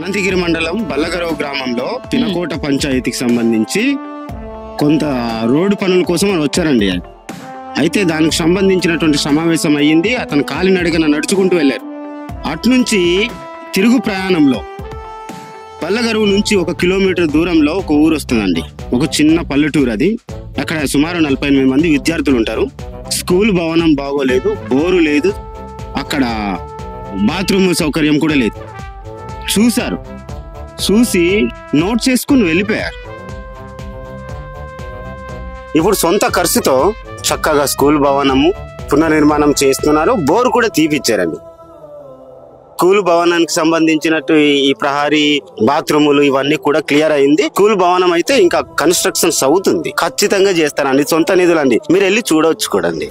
అనంతగిరి మండలం బల్లగరవ గ్రామంలో తినకోట పంచాయతీకి సంబంధించి కొంత రోడ్డు పనుల కోసం వచ్చారండి. అయితే దానికి సంబంధించినటువంటి సమావేశం అయ్యింది. అతను కాలినడకన నడుచుకుంటూ వెళ్ళారు. అట్నుంచి తిరుగు ప్రయాణంలో బల్లగరువు నుంచి 1 కిలోమీటర్ దూరంలో ఒక ఊరు వస్తుందండి. ఒక చిన్న పల్లెటూరు అది. అక్కడ సుమారు 48 మంది విద్యార్థులు ఉంటారు. స్కూల్ భవనం బాగోలేదు, బోరు లేదు, అక్కడ బాత్రూమ్ సౌకర్యం కూడా లేదు. చూశారు, చూసి నోట్ చేసుకుని వెళ్ళిపోయారు. ఇప్పుడు సొంత ఖర్చుతో చక్కగా స్కూల్ భవనము పునర్నిర్మాణం చేస్తున్నారు. బోరు కూడా తీపిచ్చారండి. స్కూల్ భవనానికి సంబంధించినట్టు ఈ ప్రహారీ బాత్రూములు ఇవన్నీ కూడా క్లియర్ అయింది. స్కూల్ భవనం అయితే ఇంకా కన్స్ట్రక్షన్స్ అవుతుంది. ఖచ్చితంగా చేస్తారండి. సొంత నిధులండి, మీరు వెళ్ళి చూడవచ్చు కూడండి.